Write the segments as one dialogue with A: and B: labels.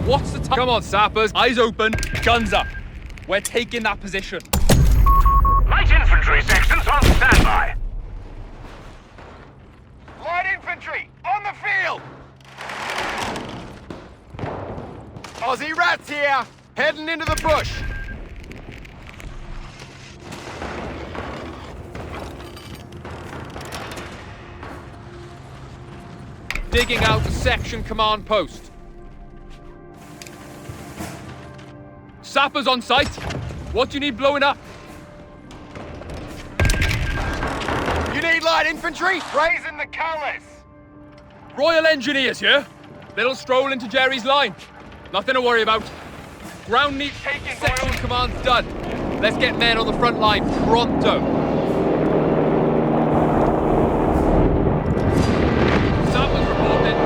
A: What's the time? Come on, sappers. Eyes open. Guns up. We're taking that position.
B: Light infantry sections on standby.
C: Light infantry, on the field! Aussie rats here, heading into the bush.
A: Digging out the section command post. Sappers on site. What do you need blowing up?
C: You need light infantry? Raising the colours.
A: Royal Engineers here. Little stroll into Jerry's line. Nothing to worry about. Ground neat section command's done. Let's get men on the front line pronto. Sappers reporting.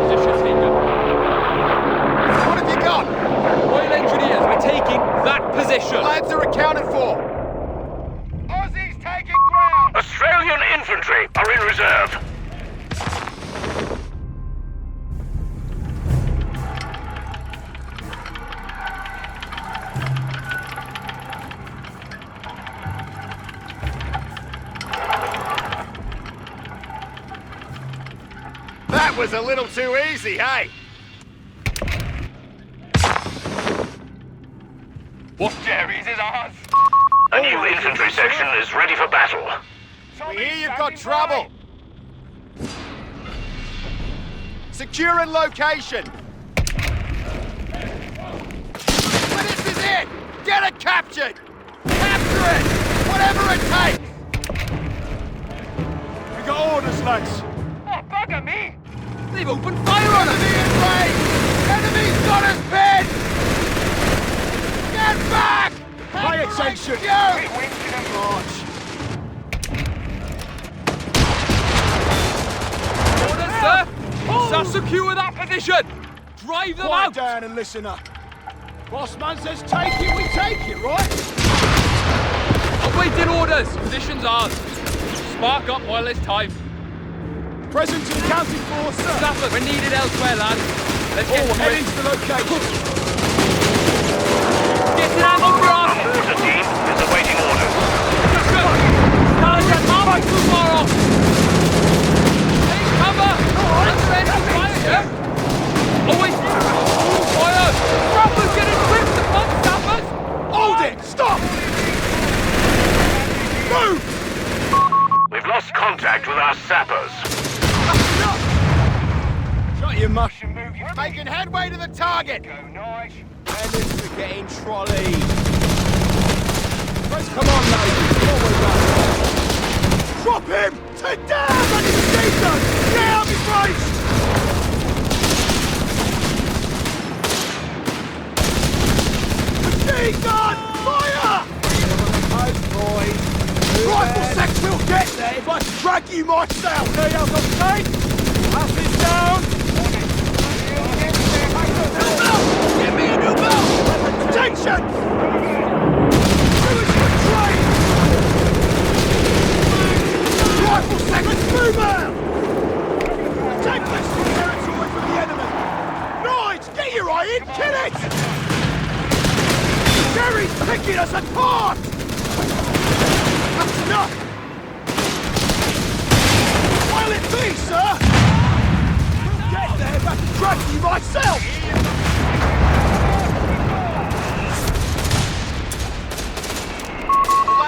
A: Position taken.
C: What have you got?
A: Royal Engineers, we're taking that position.
C: Lads are accounted for. Aussies taking ground.
B: Australian infantry are in reserve.
C: That was a little too easy, hey?
A: What?
C: Jerry's is ours.
B: A new infantry section is ready for battle.
C: We hear you've got trouble. Securing location. But this is it! Get it captured! Capture it! Whatever it takes! We got orders, lads. Oh, bugger me!
A: They've opened fire on us!
C: Enemy in range! Enemy's got us pinned! Get back! Pay attention! You! March.
A: Orders, sir! So secure that position! Drive them
C: Quiet
A: out!
C: down and listen up. Boss man says take it, we take it, right?
A: Awaiting orders! Position's ours. Spark up while there's time.
C: Present and accounted for, sir.
A: Sappers, we're needed elsewhere, lads. Let's get
C: Head
A: to
C: into the location.
A: Get it out of grass!
B: A mortar team is awaiting orders.
A: Not too far off! Take cover! Ready fire here! Oh wait! Fire! Sappers getting whipped upon sappers!
C: Hold it! Stop! Move!
B: We've lost contact with our sappers.
C: Shut your mush and move. Making headway to the target. Go, nice. And it's getting trolley. Come on, ladies. Forward, guys. Drop him! Take down! I need to see them! Get out of face! Machine gun! Fire! Post, boys. Rifle sec will get there if I drag you myself! Need help on stage? Pass this down! New belt! Give me a new belt! Attention! Finish the train! Rifle sec, let's move out! Take this territory from the enemy! Nice! Get your eye in! Kill it! Jerry's picking us apart! That's enough! Will it be, sir? We'll get there if I can drag you myself!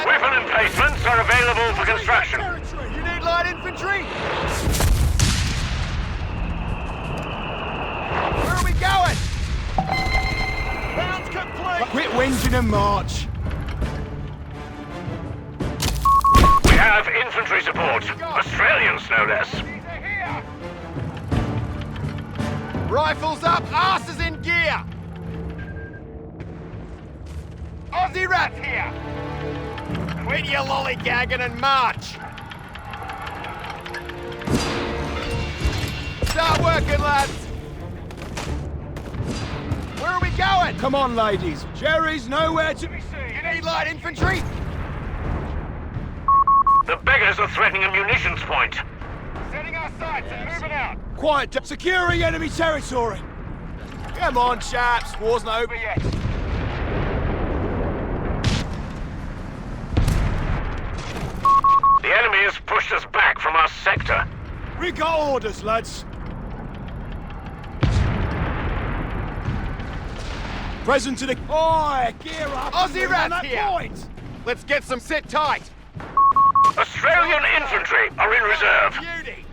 B: Weapon emplacements are available for construction.
C: You need light infantry? Where are we going? Rounds complete! Quit whinging and march.
B: We have infantry support. Australians, no less.
C: Rifles up, asses in gear! Aussie rat here! Quit your lollygagging and march! Start working, lads! Where are we going? Come on, ladies. Jerry's nowhere to be seen. You need light infantry?
B: The beggars are threatening a munitions point.
C: Setting our sights and moving out. Quiet, securing enemy territory. Come on, chaps. War's not over yet.
B: The enemy has pushed us back from our sector.
C: We got orders, lads. Present to the... Oi, gear up.
D: Aussie rats here.
C: Point.
D: Let's get some sit tight.
B: Australian infantry are in reserve.
C: Beauty.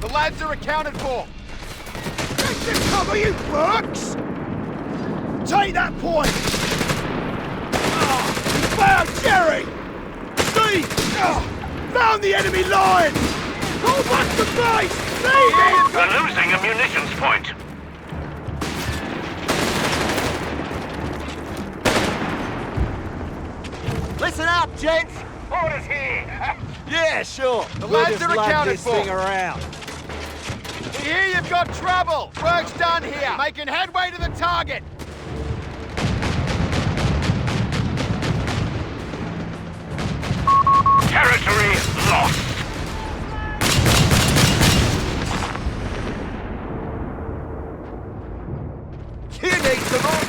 D: The lads are accounted for.
C: Take the cover, you fucks! Take that point! Found Jerry! Steve! Found the enemy line! Go back to base! Leave it!
B: We're losing a munitions point.
D: Listen up, gents.
B: Orders here.
D: Yeah, sure. The
C: We'll
D: lads
C: just
D: are
C: lug
D: accounted
C: this
D: for.
C: thing around.
D: Here you've got trouble. Work's done here. Making headway to the target.
B: Territory lost.
D: You need some more.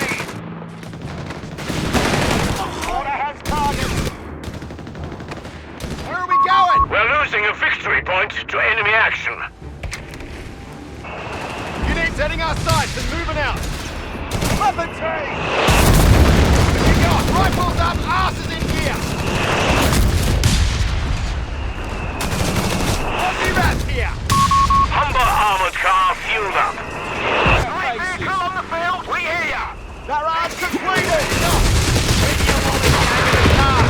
D: Order has targets. Where are we going?
B: We're losing a victory point to enemy action.
D: Units setting our sights and moving out. Weapon team! What you got? Rifles up, asses in gear. Aussie rats here.
B: Humber armored car fueled up.
D: Light vehicle on the field, we hear ya. That ride's completed. With your molly gang in the car.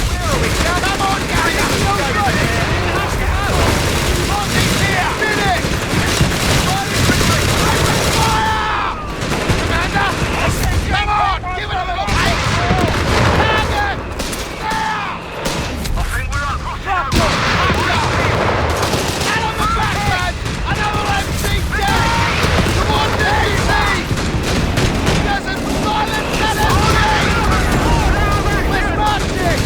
D: Where are we going? Come on, Gary. Aussie's here. Finish. Fire! Commander! Come on! Give it a little pace! Target! There!
B: I think we're up.
D: Out on the back, lads! Another MC down! Come on, DC! There's a silent cannon! We're marching!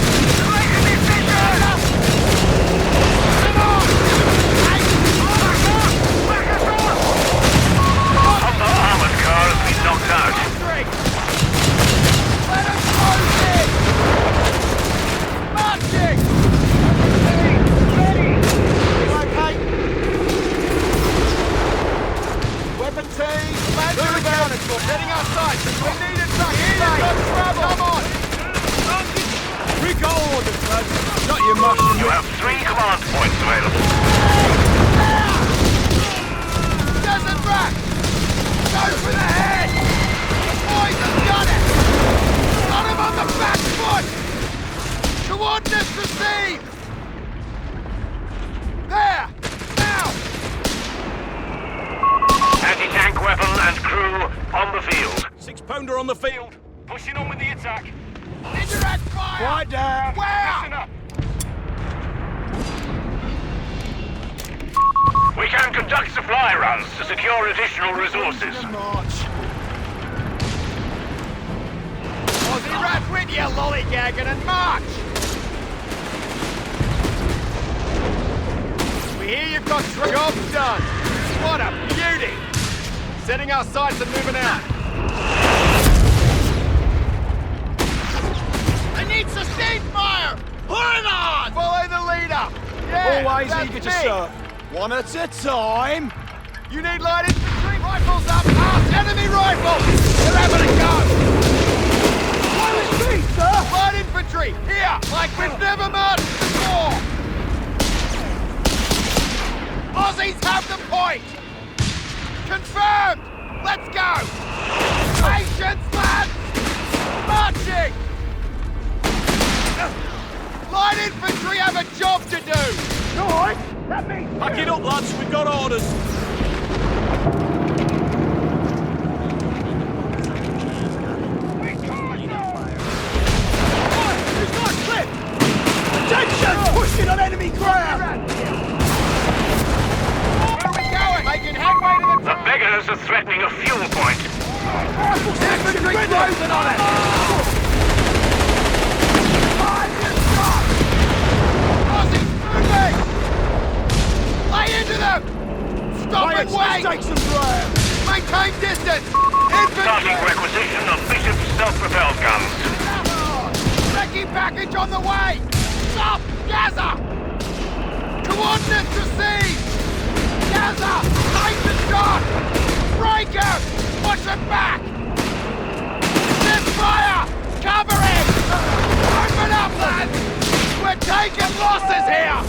D: Come on!
B: Humber armored car has been knocked out.
D: Let us close in! Marching! Ready! You okay? Weapon team! Lads are accounted for, setting our sights. We need a truck. Here's got trouble! Come on!
C: We got orders, lads. Shut your mush.
B: You have 3 command points available.
D: Desert back! Go for the head! Boys have done it! Got him on the back foot! Coordinates received! There! Now!
B: Anti-tank weapon and crew on the field.
C: 6-pounder on the field.
B: Pushing on with the attack.
D: Indirect fire!
C: Quiet down.
D: Where?
B: We can conduct supply runs to secure additional resources.
C: March.
D: Aussie rats with you, lollygagging, and march! We hear you've got jobs done. What a beauty! Setting our sights and moving out. I need sustained fire! Put it on! Follow the leader! Yeah,
C: Always
D: that's
C: eager to
D: me.
C: serve. One at a time.
D: You need light infantry rifles up! Ask enemy rifles! They're having a go!
C: What is me, sir?
D: Light infantry! Here! Like we've never marched before! Aussies have the point! Confirmed! Let's go! Patience, lads! Marching! Light infantry have a job to do!
C: All right. Pack it up, lads. We've got orders. Attention! Pushing on enemy ground!
D: Where are we going? Making headway to the
B: The
D: top!
B: beggars are threatening a fuel point.
D: Infantry closing on it! package on the way! Stop! Gaza! Coordinates received! Gaza! Take the shot! Breaker! Push it back! This fire! Cover it! Open up, lads! We're taking losses here!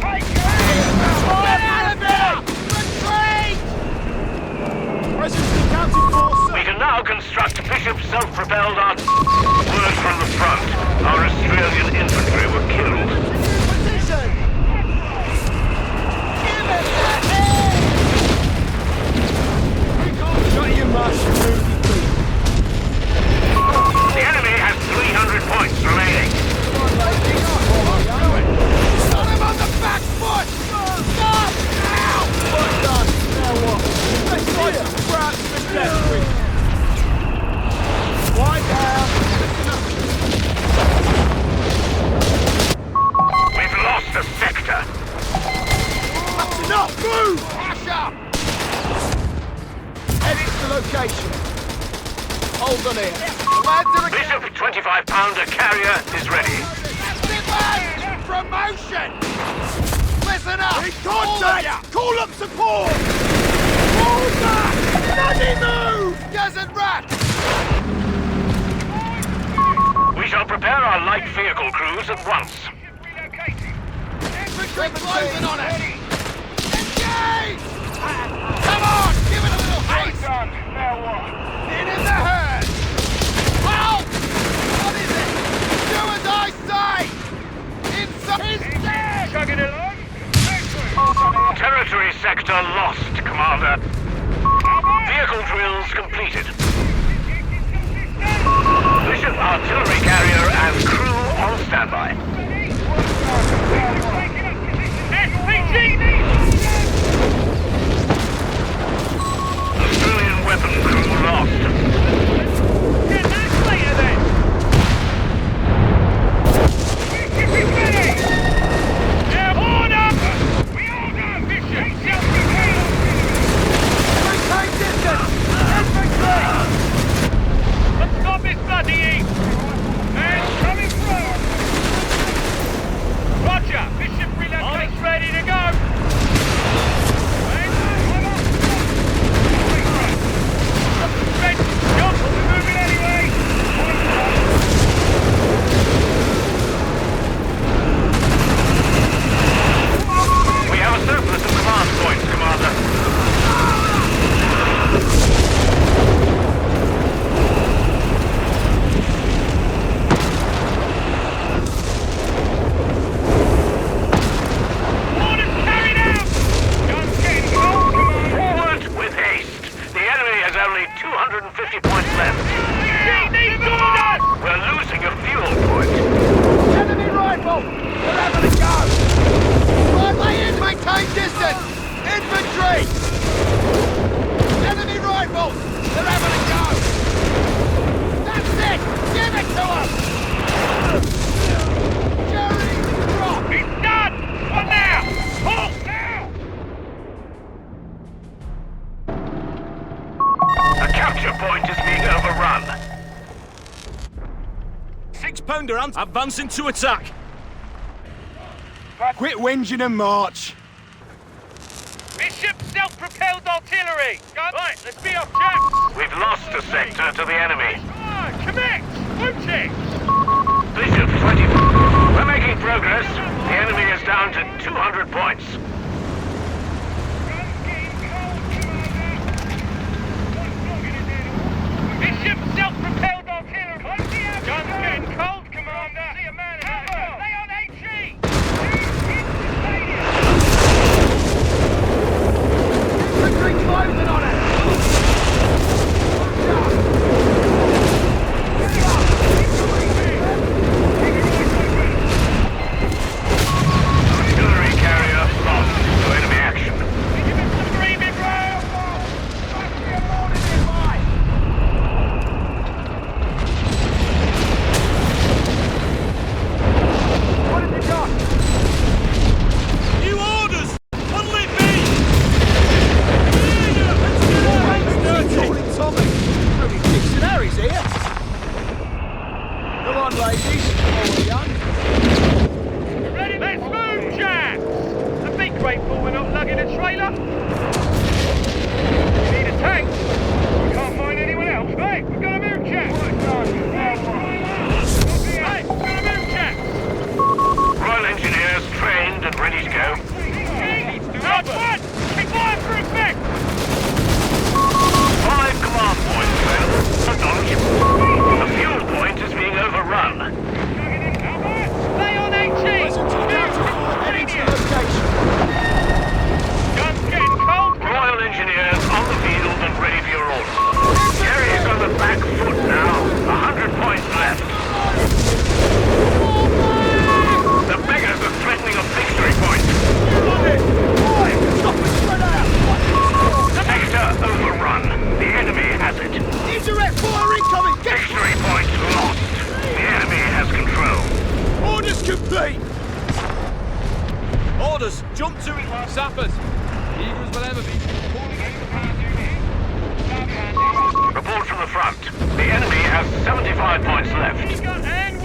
D: Get out of here! Retreat!
C: Presence accounted for, sir.
B: We can now construct Bishop's self-propelled art. Word from the front. Our Australian infantry were killed.
C: Position!
D: Give it the head!
C: We can't shut your mouth, you moody feet.
B: The enemy has 300 points remaining.
D: Got him on the back foot! Stop! Now!
C: Well done. Now what? Let's try some scraps for Jeffrey. Wind down.
B: We've lost a sector.
C: That's enough. Move!
D: Russia!
C: Edit the location.
D: Hold on here. Lads are again.
B: Bishop 25-pounder carrier is ready.
D: That's it, lads! Promotion! Listen up!
C: In
D: All of
C: contact!
D: ya!
C: Call up support! Fall back! Bloody move!
D: Desert rat!
B: We shall prepare our light vehicle crews at once.
D: Infantry closing on us! Engage! Come on! Give it a little haste! In the herd! Halt! What is it? Do as I say! Inside! He's dead!
B: Chugging along. Territory sector lost, Commander. Vehicle drills completed. Bishop artillery carrier and crew on standby. Australian weapon crew lost. Get that later then! Now order! We order! Bishop!
C: Maintain distance! Infantry!
B: Let's stop this bloody heat! And coming through! Roger! Bishop relocates ready to go! Jump! We're moving anyway! We have a surplus of command points, Commander. Orders carried out! Guns getting cold, Commander. Forward with haste. The enemy has only 250 points left. These orders! We're losing a fuel point.
D: Enemy rifle! They're having a go! Right way in! Maintain distance! Infantry! Enemy rifles! They're having a go! That's it! Give it to them! Jerry, drop!
B: He's done! What now? Halt now! The capture point is being overrun.
C: 6-pounder advancing to attack. Quit whinging and march.
B: Bishop self-propelled artillery! Right, let's be off, chaps! We've lost a sector to the enemy. Commit! Rotate! Bishop 20... We're making progress. The enemy is down to 200 points. Bishop self-propelled artillery! Guns getting cold, Commander! See a man Stay on HE!
D: Infantry closing on it!
A: Sappers. Eager as we'll ever be.
B: Report from the front. The enemy has 75 points left.
C: He's got angry!